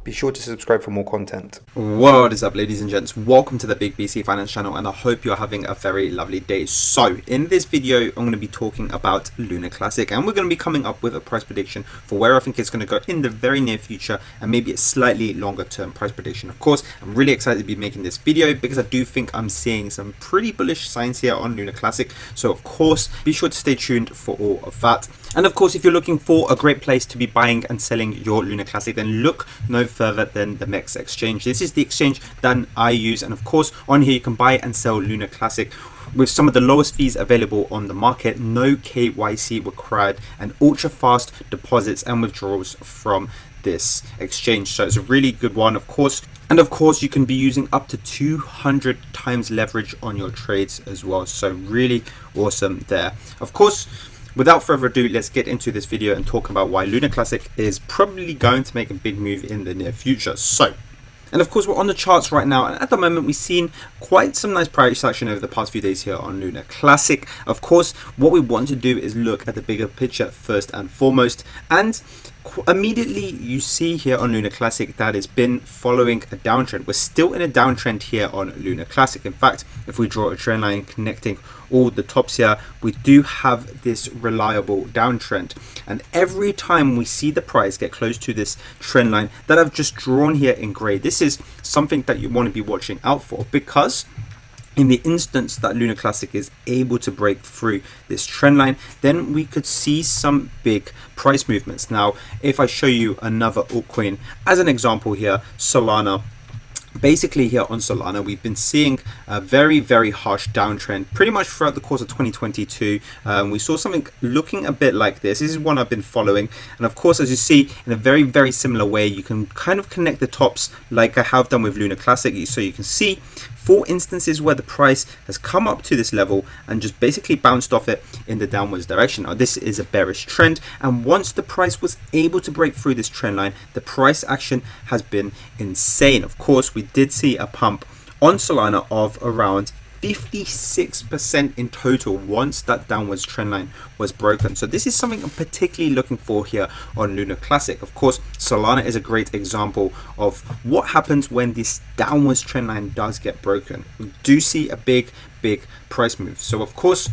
Be sure to subscribe for more content. What is up, ladies and gents? Welcome to the BigBC Finance Channel, and I hope you're having a very lovely day. So in this video, I'm going to be talking about Lunar Classic, and we're going to be coming up with a price prediction for where I think it's going to go in the very near future, and maybe a slightly longer term price prediction. Of course, I'm really excited to be making this video because I do think I'm seeing some pretty bullish signs here on Lunar Classic. So of course, be sure to stay tuned for all of that. And of course, if you're looking for a great place to be buying and selling your Lunar Classic, then look no further than the MEX exchange. This is the exchange that I use, and of course on here you can buy and sell Lunar Classic with some of the lowest fees available on the market, no KYC required, and ultra fast deposits and withdrawals from this exchange. So it's a really good one, of course. And of course, you can be using up to 200 times leverage on your trades as well. So really awesome there. Of course, without further ado, let's get into this video and talk about why Lunar Classic is probably going to make a big move in the near future. And of course, we're on the charts right now, and at the moment we've seen quite some nice price action over the past few days here on Lunar Classic. Of course, what we want to do is look at the bigger picture first and foremost, and immediately you see here on Lunar Classic that it's been following a downtrend. We're still in a downtrend here on Lunar Classic. In fact, if we draw a trend line connecting all the tops here, we do have this reliable downtrend, and every time we see the price get close to this trend line that I've just drawn here in gray, this is something that you want to be watching out for, because in the instance that Lunar Classic is able to break through this trend line, then we could see some big price movements. Now, if I show you another altcoin as an example here, Solana. Basically here on Solana, we've been seeing a very harsh downtrend pretty much throughout the course of 2022. We saw something looking a bit like this. This is one I've been following, and of course, as you see, in a very similar way, you can kind of connect the tops like I have done with Lunar Classic. So you can see 4 instances where the price has come up to this level and just basically bounced off it in the downwards direction. Now, this is a bearish trend, and once the price was able to break through this trend line, the price action has been insane. Of course, we did see a pump on Solana of around 56% in total once that downwards trend line was broken. So this is something I'm particularly looking for here on Lunar Classic. Of course, Solana is a great example of what happens when this downwards trend line does get broken. We do see a big price move. So of course,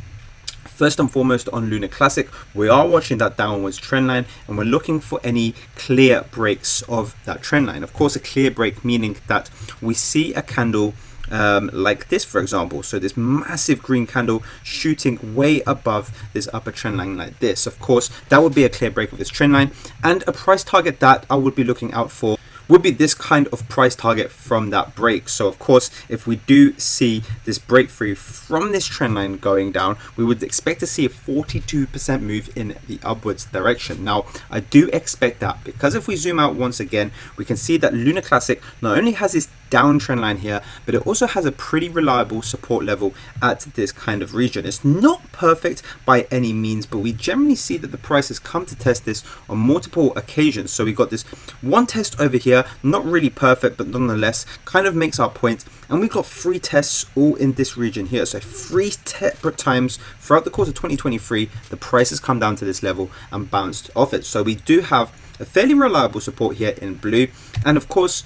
first and foremost on Lunar Classic, we are watching that downwards trend line, and we're looking for any clear breaks of that trend line. Of course, a clear break meaning that we see a candle like this, for example. So this massive green candle shooting way above this upper trend line like this. Of course, that would be a clear break of this trend line, and a price target that I would be looking out for would be this kind of price target from that break. So of course, if we do see this breakthrough from this trend line going down, we would expect to see a 42% move in the upwards direction. Now, I do expect that, because if we zoom out once again, we can see that Lunar Classic not only has this downtrend line here, but it also has a pretty reliable support level at this kind of region. It's not perfect by any means, but we generally see that the price has come to test this on multiple occasions. So we got this one test over here, not really perfect, but nonetheless kind of makes our point, and we've got 3 tests all in this region here. So 3 separate times throughout the course of 2023, the price has come down to this level and bounced off it. So we do have a fairly reliable support here in blue, and of course,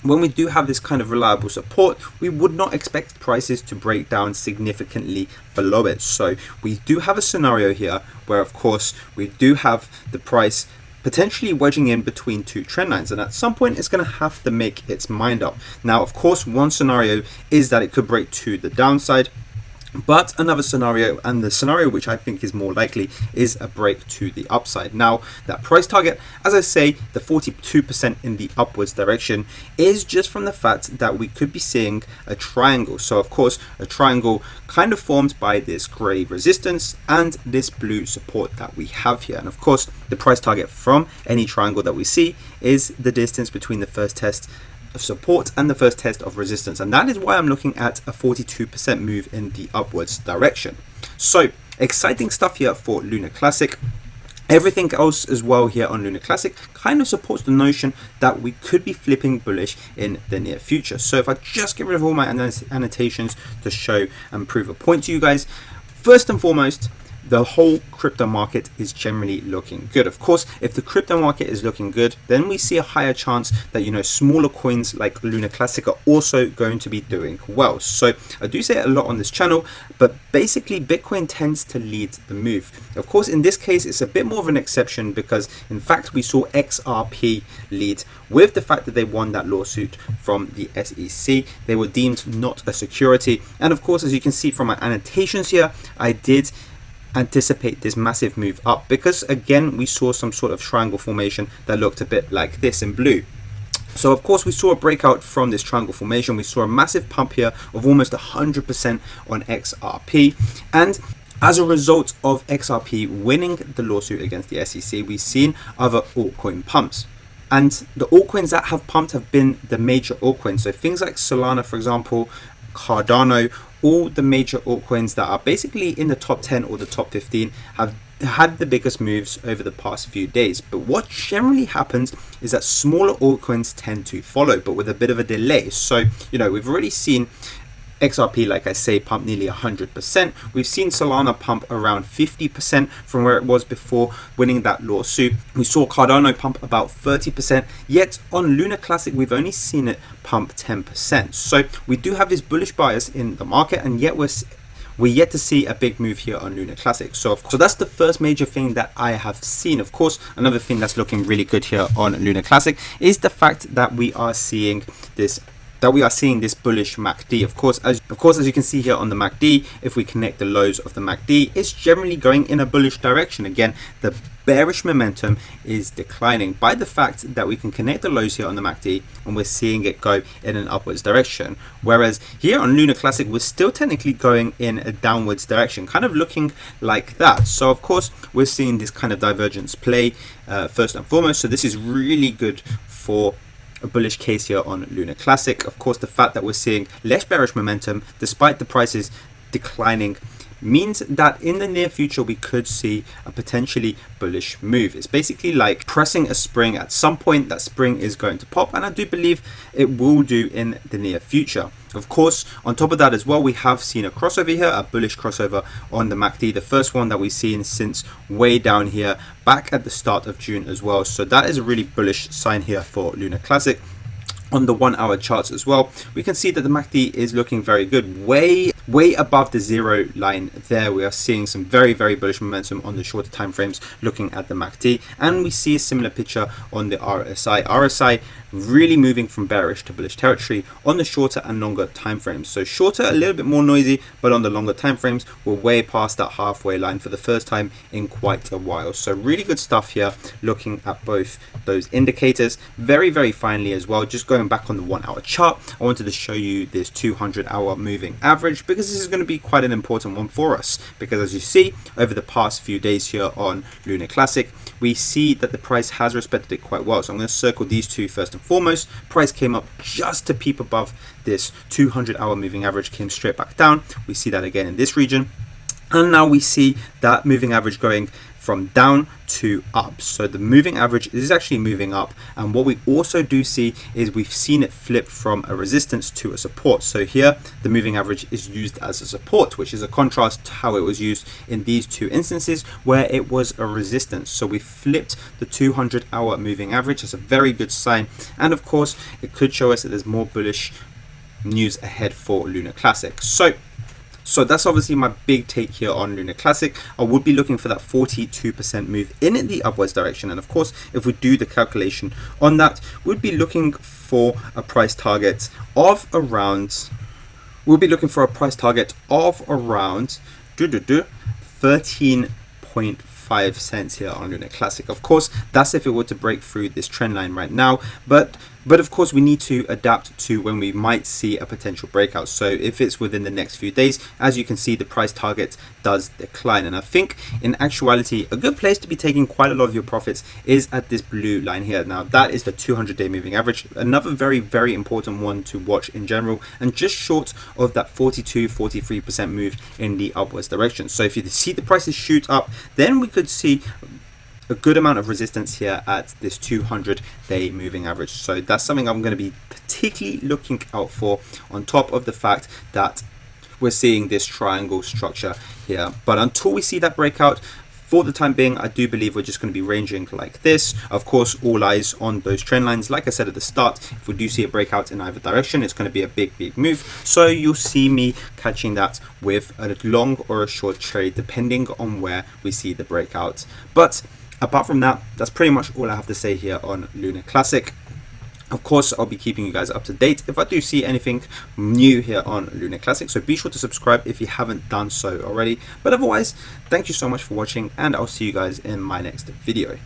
when we do have this kind of reliable support, we would not expect prices to break down significantly below it. So we do have a scenario here where, of course, we do have the price potentially wedging in between 2 trend lines, and at some point it's going to have to make its mind up. Now, of course, one scenario is that it could break to the downside, but another scenario, and the scenario which I think is more likely, is a break to the upside. Now, that price target, as I say, the 42% in the upwards direction, is just from the fact that we could be seeing a triangle. So of course, a triangle kind of formed by this gray resistance and this blue support that we have here. And of course, the price target from any triangle that we see is the distance between the first test of support and the first test of resistance, and that is why I'm looking at a 42% move in the upwards direction. So exciting stuff here for Lunar Classic. Everything else as well here on Lunar Classic kind of supports the notion that we could be flipping bullish in the near future. So if I just get rid of all my annotations to show and prove a point to you guys, first and foremost, the whole crypto market is generally looking good. Of course, if the crypto market is looking good, then we see a higher chance that, you know, smaller coins like Lunar Classic are also going to be doing well. So I do say it a lot on this channel, but basically Bitcoin tends to lead the move. Of course, in this case, it's a bit more of an exception because in fact we saw XRP lead with the fact that they won that lawsuit from the SEC. They were deemed not a security, and of course, as you can see from my annotations here, I did anticipate this massive move up because again we saw some sort of triangle formation that looked a bit like this in blue. So of course we saw a breakout from this triangle formation. We saw a massive pump here of almost 100% on XRP, and as a result of XRP winning the lawsuit against the SEC, we've seen other altcoin pumps. And the altcoins that have pumped have been the major altcoins. So things like Solana, for example, Cardano, all the major altcoins that are basically in the top 10 or the top 15 have had the biggest moves over the past few days. But what generally happens is that smaller altcoins tend to follow, but with a bit of a delay. So, you know, we've already seen XRP, like I say, pump nearly 100%. We've seen Solana pump around 50% from where it was before winning that lawsuit. We saw Cardano pump about 30%, yet on Lunar Classic, we've only seen it pump 10%. So we do have this bullish bias in the market, and yet we're yet to see a big move here on Lunar Classic. So that's the first major thing that I have seen. Of course, another thing that's looking really good here on Lunar Classic is the fact that we are seeing this bullish MACD. Of course, as you can see here on the MACD, if we connect the lows of the MACD, it's generally going in a bullish direction. Again, the bearish momentum is declining by the fact that we can connect the lows here on the MACD and we're seeing it go in an upwards direction. Whereas here on Lunar Classic, we're still technically going in a downwards direction, kind of looking like that. So of course, we're seeing this kind of divergence play first and foremost. So this is really good for a bullish case here on Lunar Classic. Of course, the fact that we're seeing less bearish momentum despite the prices declining means that in the near future we could see a potentially bullish move. It's basically like pressing a spring. At some point that spring is going to pop, and I do believe it will do in the near future. Of course, on top of that as well, we have seen a crossover here, a bullish crossover on the MACD, the first one that we've seen since way down here back at the start of June as well. So that is a really bullish sign here for Lunar Classic. On the 1 hour charts as well, we can see that the MACD is looking very good, way above the zero line there. We are seeing some very bullish momentum on the shorter time frames looking at the MACD, and we see a similar picture on the RSI really moving from bearish to bullish territory on the shorter and longer time frames. So shorter, a little bit more noisy, but on the longer time frames, we're way past that halfway line for the first time in quite a while. So really good stuff here looking at both those indicators. Very finely as well, just going back on the 1 hour chart, I wanted to show you this 200-hour moving average because this is going to be quite an important one for us, because as you see over the past few days here on Lunar Classic, we see that the price has respected it quite well. So I'm going to circle these two first and foremost. Price came up just to peep above this 200-hour moving average, came straight back down. We see that again in this region, and now we see that moving average going from down to up. So the moving average is actually moving up, and what we also do see is we've seen it flip from a resistance to a support. So here the moving average is used as a support, which is a contrast to how it was used in these two instances where it was a resistance. So we flipped the 200-hour moving average. That's a very good sign, and of course it could show us that there's more bullish news ahead for Lunar Classic. So that's obviously my big take here on Lunar Classic. I would be looking for that 42% move in the upwards direction. And of course, if we do the calculation on that, we'd be looking for a price target of around, 13.5 cents here on Lunar Classic. Of course, that's if it were to break through this trend line right now, but of course we need to adapt to when we might see a potential breakout. So if it's within the next few days, as you can see, the price target does decline, and I think in actuality a good place to be taking quite a lot of your profits is at this blue line here. Now that is the 200-day moving average, another very important one to watch in general, and just short of that 43% move in the upwards direction. So if you see the prices shoot up, then we could see a good amount of resistance here at this 200-day moving average. So that's something I'm going to be particularly looking out for, on top of the fact that we're seeing this triangle structure here. But until we see that breakout, for the time being, I do believe we're just going to be ranging like this. Of course, all eyes on those trend lines. Like I said at the start, if we do see a breakout in either direction, it's going to be a big move. So you'll see me catching that with a long or a short trade, depending on where we see the breakout. But apart from that, that's pretty much all I have to say here on Lunar Classic. Of course, I'll be keeping you guys up to date if I do see anything new here on Lunar Classic. So be sure to subscribe if you haven't done so already. But otherwise, thank you so much for watching, and I'll see you guys in my next video.